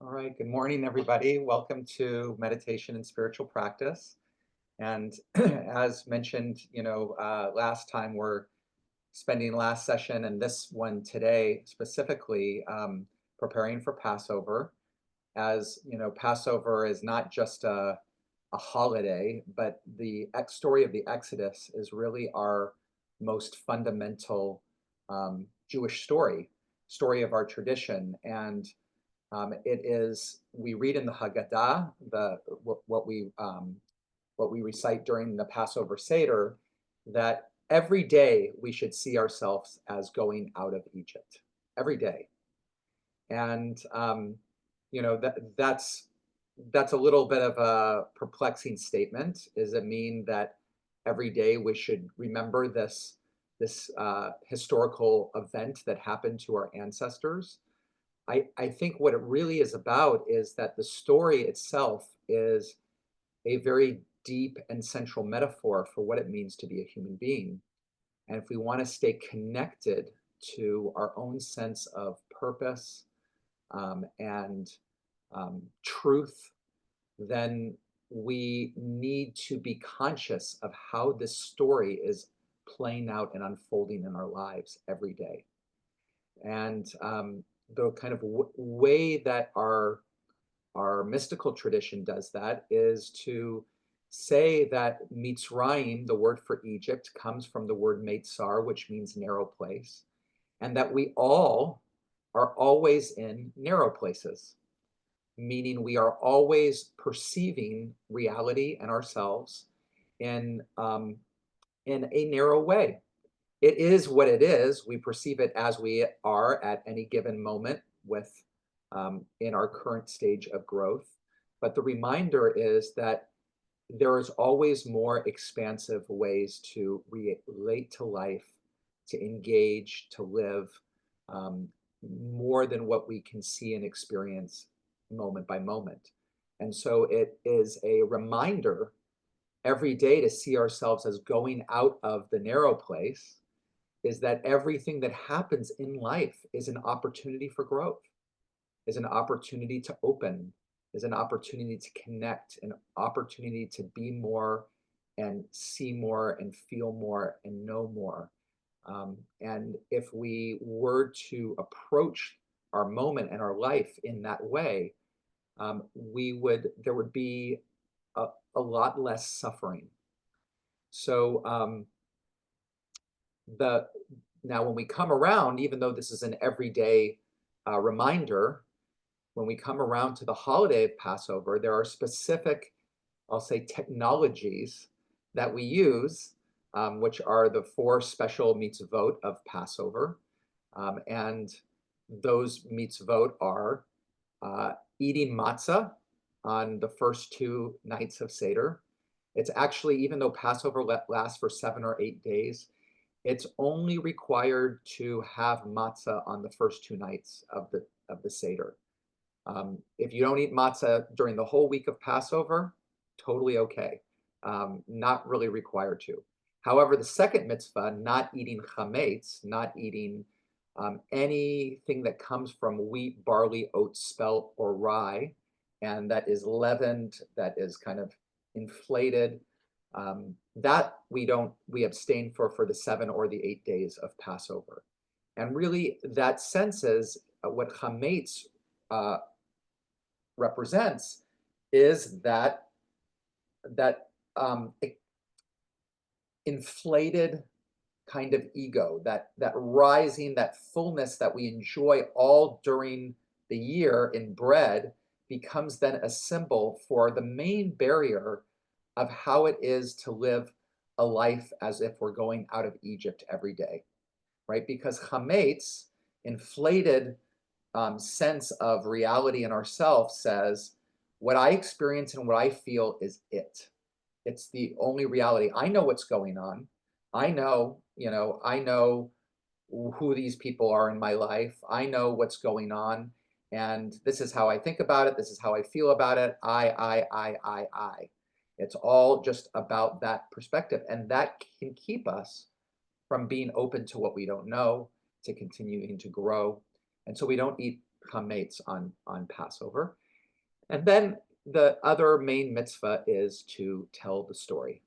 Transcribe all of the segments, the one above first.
All right, good morning, everybody. Welcome to Meditation and Spiritual Practice. And as mentioned, last time we're spending last session and this one today specifically preparing for Passover. As you know, Passover is not just a holiday, but the story of the Exodus is really our most fundamental Jewish story of our tradition. And it is we read in the Haggadah, what we recite during the Passover Seder, that every day we should see ourselves as going out of Egypt every day. And that's a little bit of a perplexing statement. Does it mean that every day we should remember this historical event that happened to our ancestors? I think what it really is about is that the story itself is a very deep and central metaphor for what it means to be a human being. And if we want to stay connected to our own sense of purpose and truth, then we need to be conscious of how this story is playing out and unfolding in our lives every day. And the kind of way that our mystical tradition does that is to say that Mitzrayim, the word for Egypt, comes from the word Meitzar, which means narrow place, and that we all are always in narrow places, meaning we are always perceiving reality and ourselves in a narrow way. It is what it is. We perceive it as we are at any given moment in our current stage of growth. But the reminder is that there is always more expansive ways to relate to life, to engage, to live, more than what we can see and experience moment by moment. And so it is a reminder every day to see ourselves as going out of the narrow place, is that everything that happens in life is an opportunity for growth, is an opportunity to open, is an opportunity to connect, an opportunity to be more and see more and feel more and know more. And if we were to approach our moment and our life in that way, there would be a lot less suffering. So now when we come around, even though this is an everyday reminder, when we come around to the holiday of Passover, there are specific, I'll say, technologies that we use, which are the 4 special mitzvot of Passover. And those mitzvot are eating matzah on the first 2 nights of Seder. It's actually, even though Passover lasts for 7 or 8 days, it's only required to have matzah on the first 2 nights of the Seder. If you don't eat matzah during the whole week of Passover, totally okay. Not really required to. However, the second mitzvah, not eating chametz, not eating anything that comes from wheat, barley, oats, spelt, or rye, and that is leavened, that is kind of inflated, that we abstain for the 7 or the 8 days of Passover. And really that senses what chametz represents is that inflated kind of ego, that rising, that fullness that we enjoy all during the year in bread, becomes then a symbol for the main barrier of how it is to live a life as if we're going out of Egypt every day, right? Because chametz, inflated sense of reality in ourselves, says, what I experience and what I feel is it. It's the only reality. I know what's going on. I know who these people are in my life. I know what's going on. And this is how I think about it. This is how I feel about it. I. It's all just about that perspective. And that can keep us from being open to what we don't know, to continuing to grow. And so we don't eat chametz on Passover. And then the other main mitzvah is to tell the story.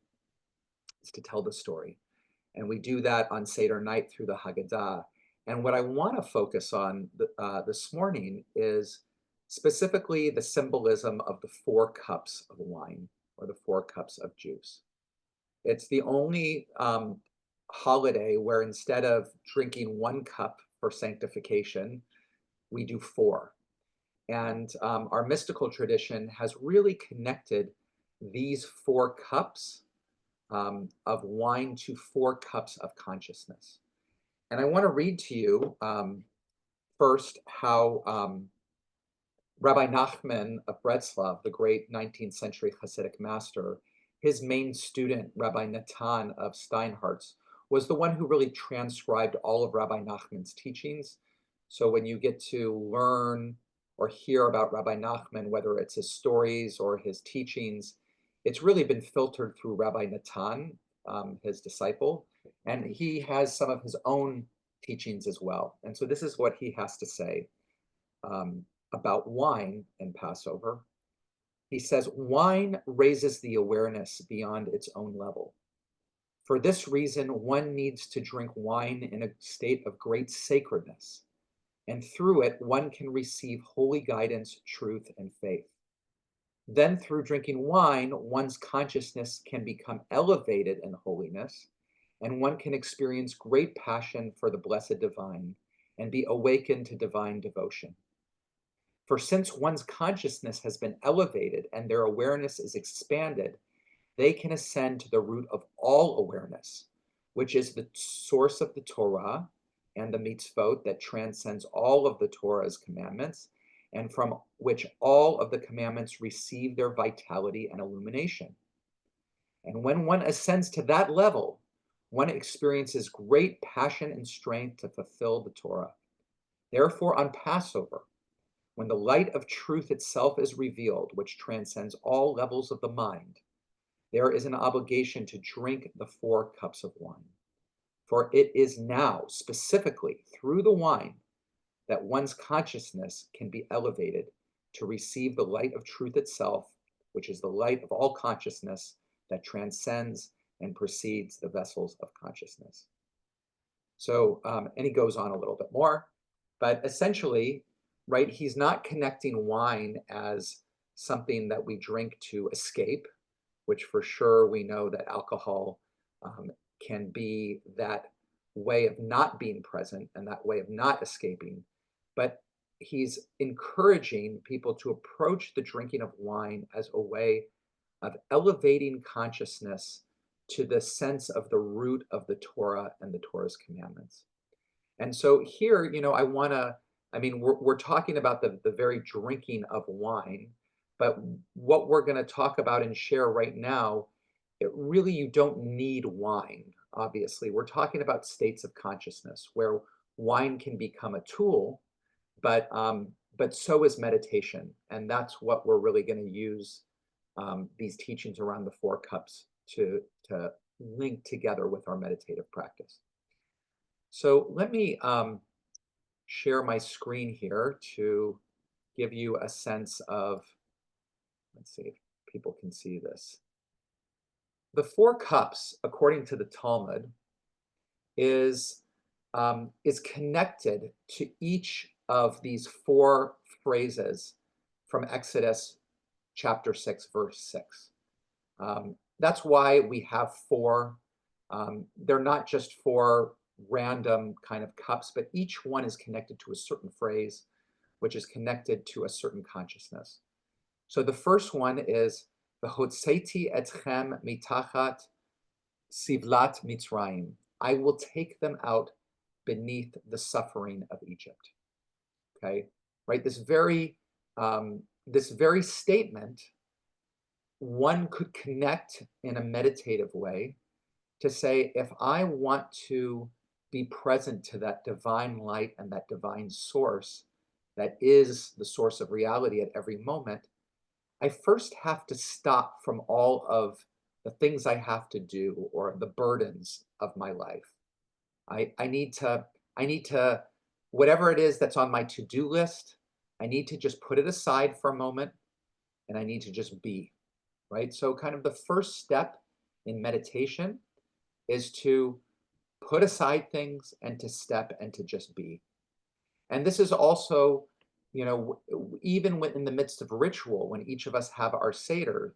Is to tell the story. And we do that on Seder night through the Haggadah. And what I want to focus on this morning is specifically the symbolism of the 4 cups of wine or the 4 cups of juice. It's the only holiday where instead of drinking 1 cup for sanctification, we do 4. And our mystical tradition has really connected these 4 cups of wine to 4 cups of consciousness. And I want to read to you first how Rabbi Nachman of Breslov, the great 19th century Hasidic master, his main student, Rabbi Natan of Steinhartz, was the one who really transcribed all of Rabbi Nachman's teachings. So when you get to learn or hear about Rabbi Nachman, whether it's his stories or his teachings, it's really been filtered through Rabbi Natan, his disciple, and he has some of his own teachings as well. And so this is what he has to say about wine and Passover. He says, wine raises the awareness beyond its own level. For this reason, one needs to drink wine in a state of great sacredness, and through it, one can receive holy guidance, truth, and faith. Then through drinking wine, one's consciousness can become elevated in holiness, and one can experience great passion for the blessed divine and be awakened to divine devotion. For since one's consciousness has been elevated and their awareness is expanded, they can ascend to the root of all awareness, which is the source of the Torah and the mitzvot that transcends all of the Torah's commandments, and from which all of the commandments receive their vitality and illumination. And when one ascends to that level, one experiences great passion and strength to fulfill the Torah. Therefore, on Passover, when the light of truth itself is revealed, which transcends all levels of the mind, there is an obligation to drink the 4 cups of wine. For it is now, specifically through the wine, that one's consciousness can be elevated to receive the light of truth itself, which is the light of all consciousness that transcends and precedes the vessels of consciousness. So, and he goes on a little bit more, but essentially, right, he's not connecting wine as something that we drink to escape, which for sure we know that alcohol can be that way of not being present and that way of not escaping. But he's encouraging people to approach the drinking of wine as a way of elevating consciousness to the sense of the root of the Torah and the Torah's commandments. And so here, we're talking about the very drinking of wine, but what we're going to talk about and share right now, you don't need wine, obviously. We're talking about states of consciousness where wine can become a tool, but so is meditation. And that's what we're really going to use these teachings around the 4 cups to link together with our meditative practice. So let me share my screen here to give you a sense of, let's see if people can see this. The 4 cups, according to the Talmud, is connected to each of these 4 phrases from Exodus chapter 6, verse 6. That's why we have 4. They're not just 4 random kind of cups, but each one is connected to a certain phrase, which is connected to a certain consciousness. So the first one is V'hotzeti etchem mitachat sivlat Mitzrayim. I will take them out beneath the suffering of Egypt. Okay, right? This very statement, one could connect in a meditative way to say, if I want to be present to that divine light and that divine source that is the source of reality at every moment, I first have to stop from all of the things I have to do or the burdens of my life. I need to, whatever it is that's on my to-do list, I need to just put it aside for a moment and I need to just be, right? So kind of the first step in meditation is to put aside things and to step and to just be. And this is also, even when in the midst of ritual, when each of us have our Seder,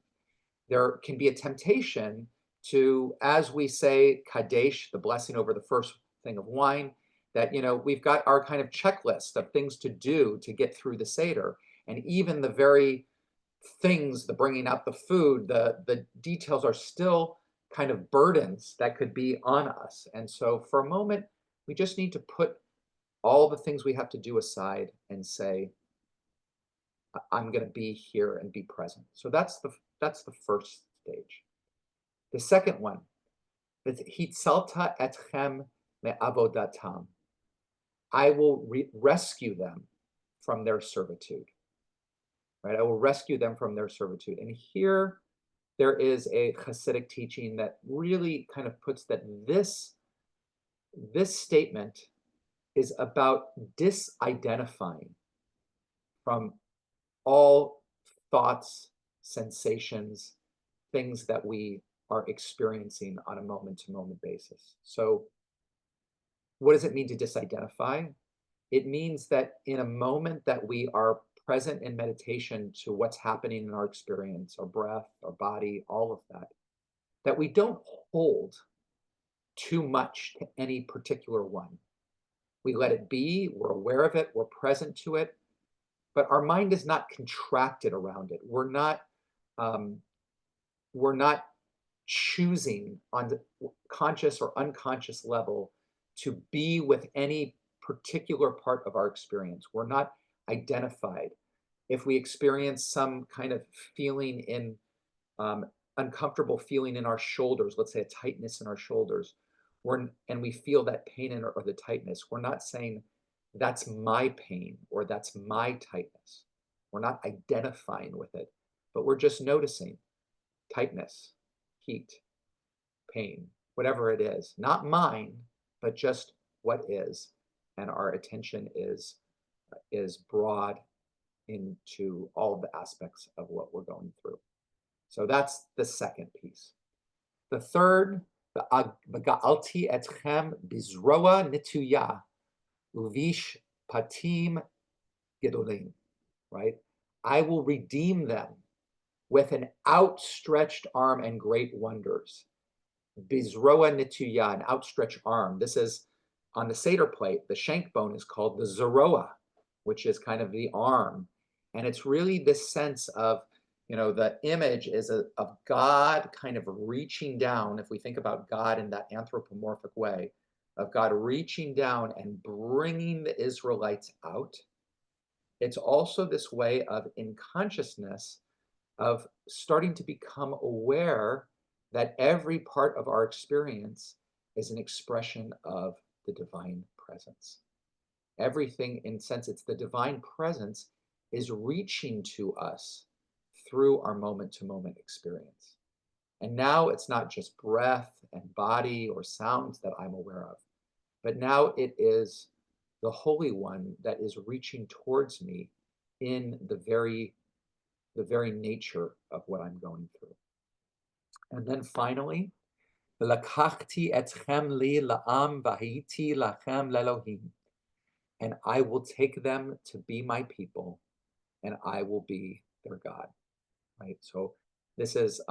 there can be a temptation to, as we say Kadesh, the blessing over the first thing of wine, that, we've got our kind of checklist of things to do to get through the Seder. And even the very things, the bringing out the food, the details are still kind of burdens that could be on us. And so for a moment, we just need to put all the things we have to do aside and say, I'm going to be here and be present. So that's the first stage. The second one is hitzalta etchem me'avodatam. I will rescue them from their servitude. Right? I will rescue them from their servitude. And here there is a Hasidic teaching that really kind of puts that this statement is about disidentifying from all thoughts, sensations, things that we are experiencing on a moment-to-moment basis. So what does it mean to disidentify? It means that in a moment that we are present in meditation to what's happening in our experience, our breath, our body, all of that, that we don't hold too much to any particular one. We let it be, we're aware of it, we're present to it, but our mind is not contracted around it. We're not choosing on the conscious or unconscious level to be with any particular part of our experience. We're not identified. If we experience some kind of feeling in uncomfortable feeling in our shoulders, let's say a tightness in our shoulders, and we feel that pain or the tightness, we're not saying that's my pain or that's my tightness. We're not identifying with it, but we're just noticing tightness, heat, pain, whatever it is, not mine, but just what is. And our attention is broad into all of the aspects of what we're going through. So that's the second piece. The third, v'ga'alti etchem bizroa nituya uvish patim gedolim, right? I will redeem them with an outstretched arm and great wonders. Bizroa nituya, an outstretched arm. This is on the Seder plate. The shank bone is called the zeroa, which is kind of the arm. And it's really this sense of, the image is of God kind of reaching down. If we think about God in that anthropomorphic way, of God reaching down and bringing the Israelites out. It's also this way of, in consciousness, of starting to become aware that every part of our experience is an expression of the divine presence. Everything, in sense, it's the divine presence is reaching to us through our moment-to-moment experience. And now it's not just breath and body or sounds that I'm aware of, but now it is the Holy One that is reaching towards me in the very nature of what I'm going through. And then finally, Lakachti etchem li la'am v'hayiti lachem lelohim. And I will take them to be my people, and I will be their God. Right? So this is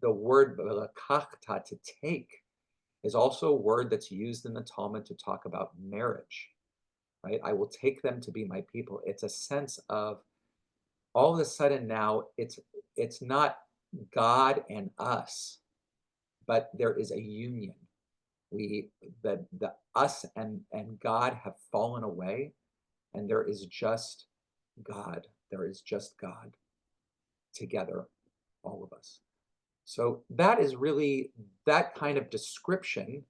the word lakachta, to take, is also a word that's used in the Talmud to talk about marriage. Right? I will take them to be my people. It's a sense of all of a sudden now it's not God and us, but there is a union. The us and God have fallen away, and there is just God. There is just God together, all of us. So that is really that kind of description.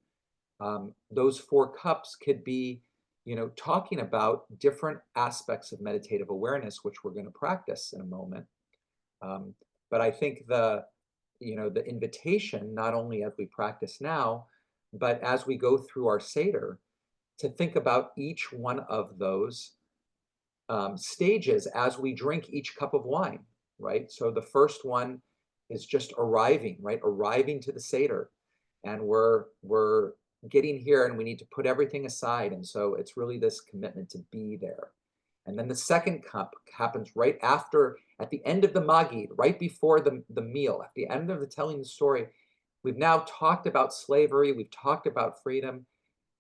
Those four cups could be, talking about different aspects of meditative awareness, which we're going to practice in a moment. But I think the invitation, not only as we practice now, but as we go through our Seder, to think about each one of those stages as we drink each cup of wine, right? So the first one is just arriving, right? Arriving to the Seder, and we're getting here, and we need to put everything aside, and so it's really this commitment to be there. And then the second cup happens right after, at the end of the Magid, right before the meal, at the end of the telling the story. We've now talked about slavery, we've talked about freedom.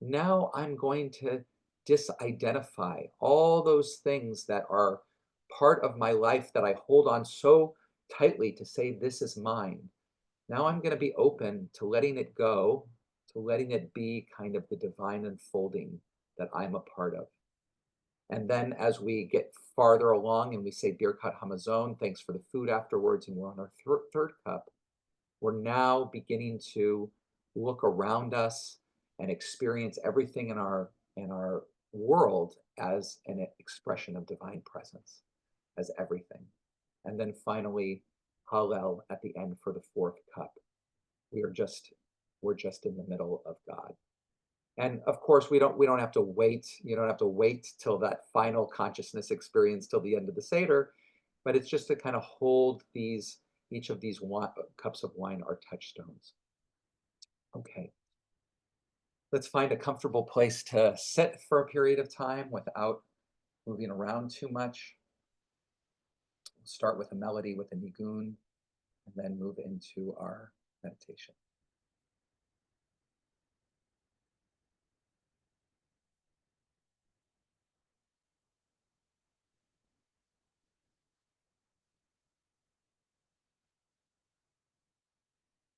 Now I'm going to disidentify all those things that are part of my life that I hold on so tightly to say, this is mine. Now I'm going to be open to letting it go, to letting it be kind of the divine unfolding that I'm a part of. And then as we get farther along and we say Birkat Hamazon, thanks for the food afterwards, and we're on our third cup, we're now beginning to look around us and experience everything in our world as an expression of divine presence, as everything. And then finally, Hallel at the end for the fourth cup. We're just in the middle of God. And of course, we don't have to wait. You don't have to wait till that final consciousness experience till the end of the Seder, but it's just to kind of hold these, each of these cups of wine are touchstones. Okay, let's find a comfortable place to sit for a period of time without moving around too much. We'll start with a melody with a nigun, and then move into our meditation.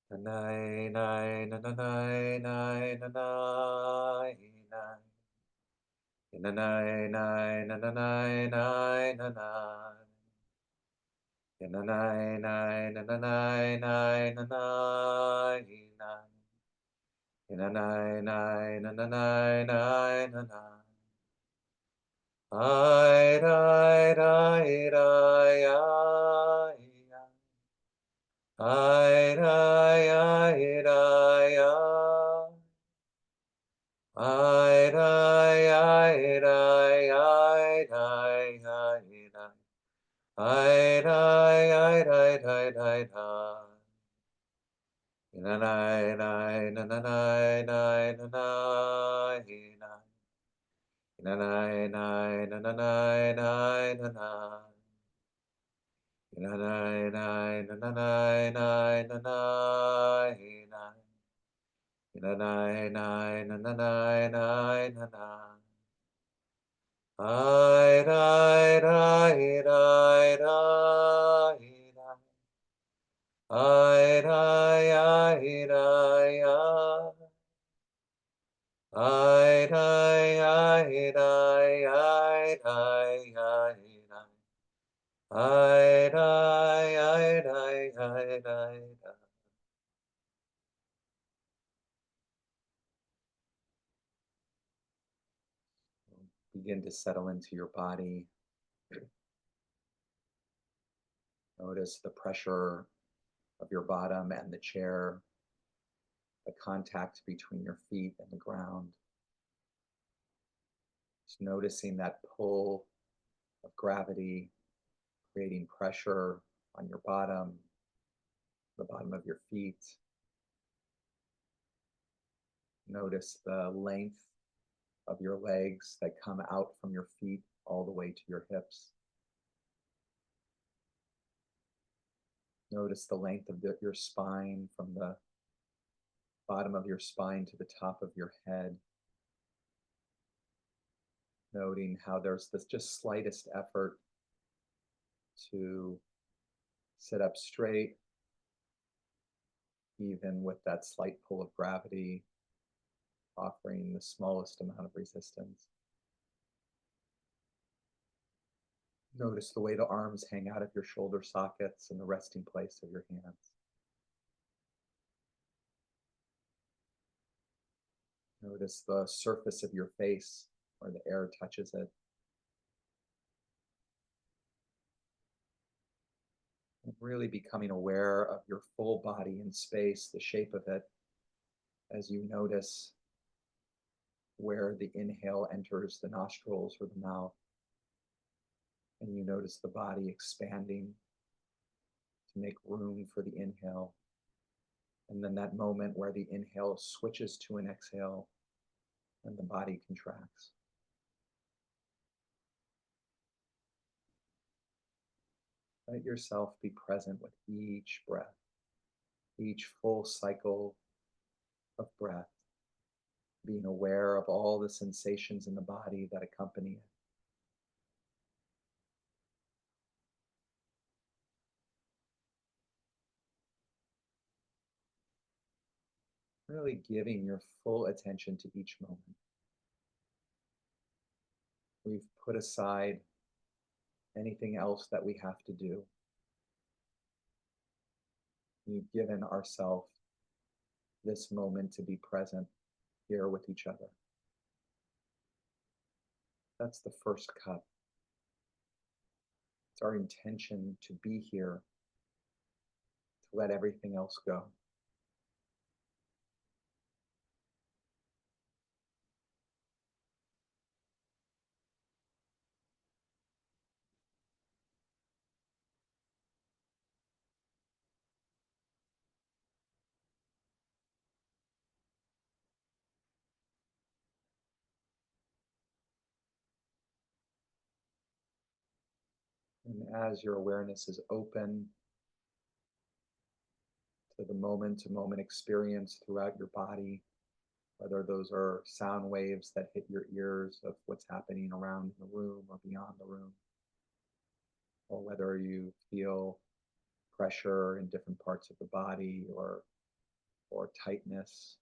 Nanai, nai, nanai, nai, nanai, nai. Nanai, nai, nanai, nai, nanai. Nanai, nai, nanai, nai, nanai, nai. Nanai, nai, nanai, nai, nanai. Ai, rai, rai, rai, ai, ai. Ai, rai, ai, rai, ai. Ai, rai, ai, rai, ai, ai, ai, ai. Ai, rai, ai, rai, rai, rai, rai. Nanai, nai, nanai, nai, nanai, nai. Nanai, nai, nanai, nai, nanai. Nanai, nai, nanai, nai, nanai, nai. Nanai, nai, nanai, nai, nanai. Ai, rai, rai, rai, rai, rai. Ai, rai, ai, rai, ai. Ai, rai, ai, rai, ai, rai, ai, rai. Ai, rai, ai, rai, ai, rai, rai. Begin to settle into your body. Notice the pressure of your bottom and the chair, the contact between your feet and the ground. Just noticing that pull of gravity, creating pressure on your bottom, the bottom of your feet. Notice the length of your legs that come out from your feet all the way to your hips. Notice the length of your spine from the bottom of your spine to the top of your head. Noting how there's this just slightest effort to sit up straight, even with that slight pull of gravity, offering the smallest amount of resistance. Notice the way the arms hang out of your shoulder sockets and the resting place of your hands. Notice the surface of your face where the air touches it. And really becoming aware of your full body in space, the shape of it, as you notice where the inhale enters the nostrils or the mouth. And you notice the body expanding to make room for the inhale. And then that moment where the inhale switches to an exhale and the body contracts. Let yourself be present with each breath, each full cycle of breath, being aware of all the sensations in the body that accompany it. Really giving your full attention to each moment. We've put aside anything else that we have to do. We've given ourselves this moment to be present here with each other. That's the first cup. It's our intention to be here, to let everything else go. And as your awareness is open to the moment to moment experience throughout your body, whether those are sound waves that hit your ears of what's happening around the room or beyond the room, or whether you feel pressure in different parts of the body or tightness,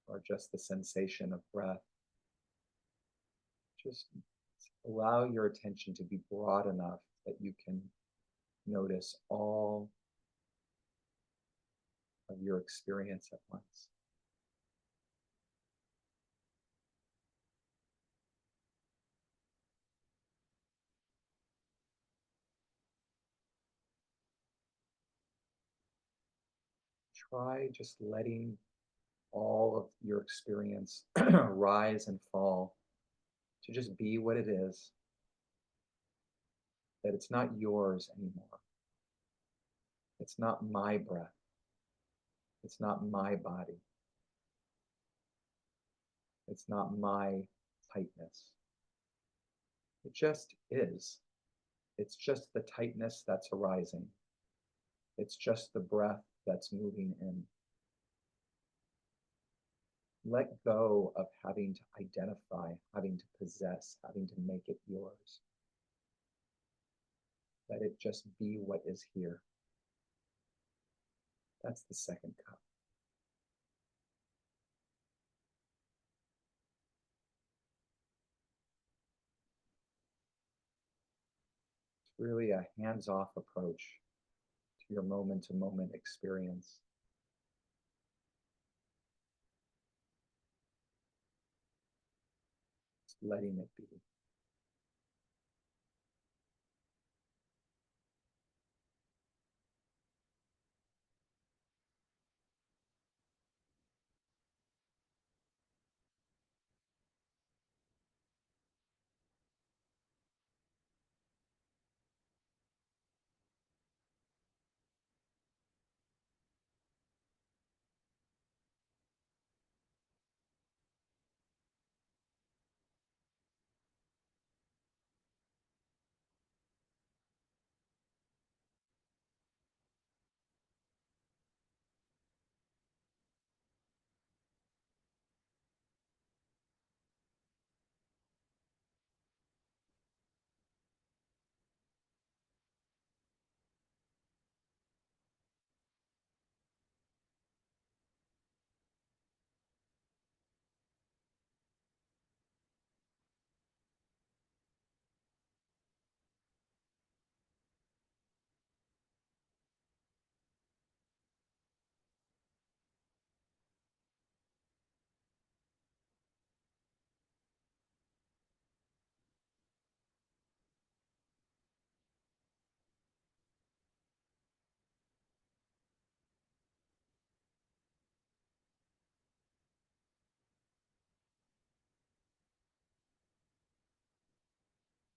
or just the sensation of breath. Just allow your attention to be broad enough that you can notice all of your experience at once. Try just letting all of your experience rise and fall to just be what it is, that it's not yours anymore. It's not my breath. It's not my body. It's not my tightness. It just is. It's just the tightness that's arising. It's just the breath that's moving in. Let go of having to identify, having to possess, having to make it yours. Let it just be what is here. That's the second cup. It's really a hands-off approach to your moment-to-moment experience. Just letting it be.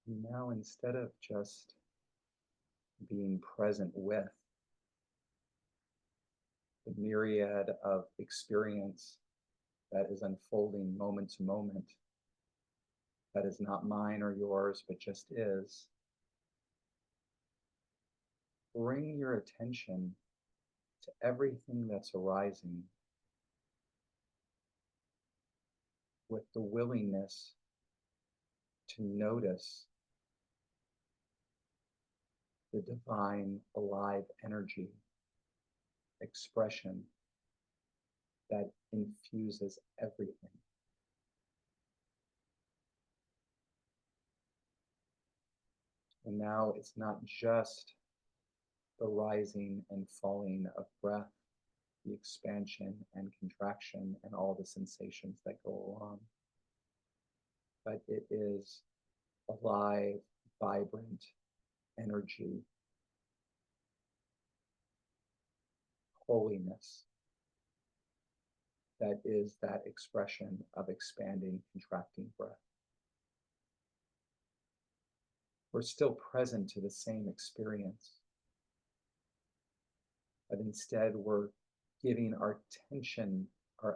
Now, instead of just being present with the myriad of experience that is unfolding moment to moment, that is not mine or yours, but just is, bring your attention to everything that's arising with the willingness to notice the divine, alive energy, expression that infuses everything. And now it's not just the rising and falling of breath, the expansion and contraction, and all the sensations that go along, but it is alive, vibrant energy, holiness, that is that expression of expanding, contracting breath. We're still present to the same experience, but instead we're giving our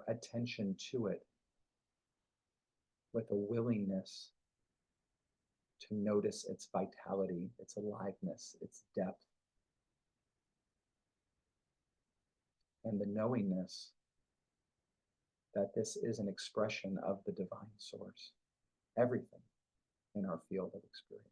attention to it with a willingness to notice its vitality, its aliveness, its depth, and the knowingness that this is an expression of the divine source, everything in our field of experience.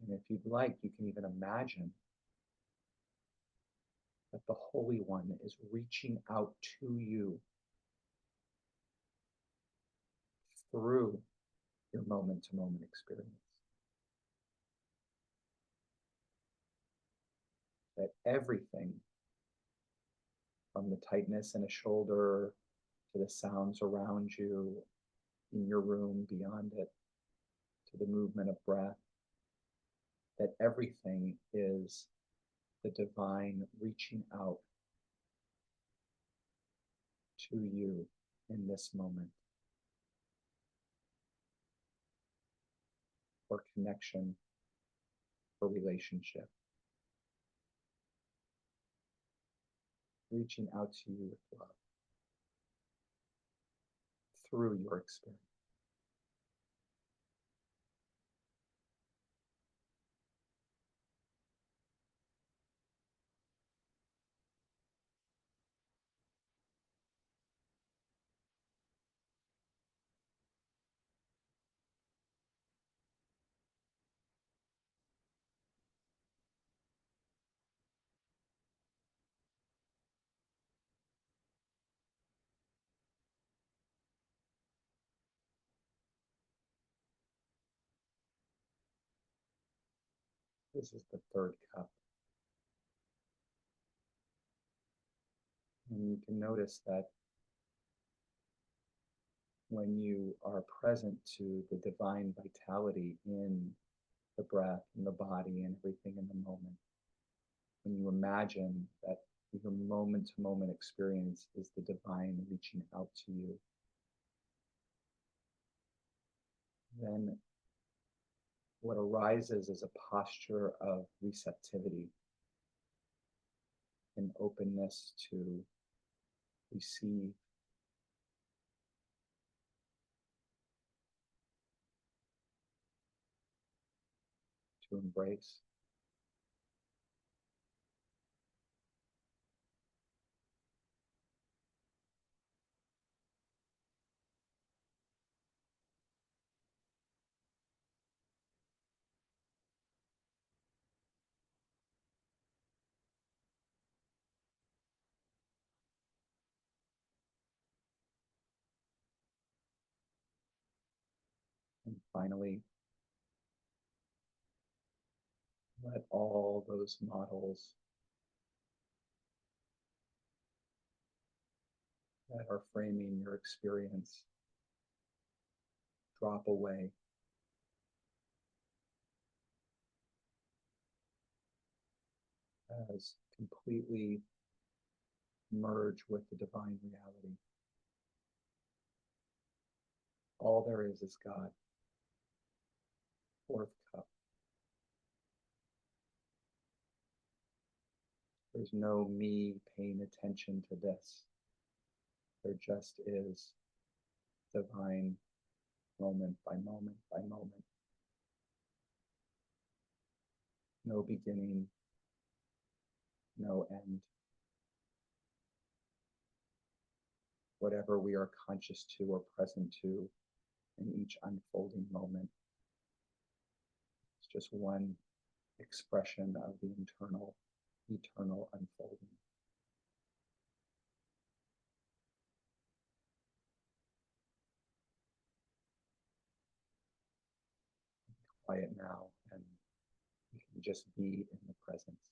And if you'd like, you can even imagine that the Holy One is reaching out to you through your moment to moment experience. That everything, from the tightness in a shoulder to the sounds around you in your room, beyond it, to the movement of breath, that everything is the divine reaching out to you in this moment for connection, for relationship, reaching out to you with love through your experience. This is the third cup. And you can notice that when you are present to the divine vitality in the breath and the body and everything in the moment, when you imagine that your moment to moment experience is the divine reaching out to you, then what arises is a posture of receptivity and openness to receive, to embrace. And finally, let all those models that are framing your experience drop away. as completely merge with the divine reality. All there is God. Fourth cup. There's no me paying attention to this. There just is divine moment by moment by moment. No beginning, no end. Whatever we are conscious to or present to in each unfolding moment, it's just one expression of the internal, eternal unfolding. Quiet now, and you can just be in the presence.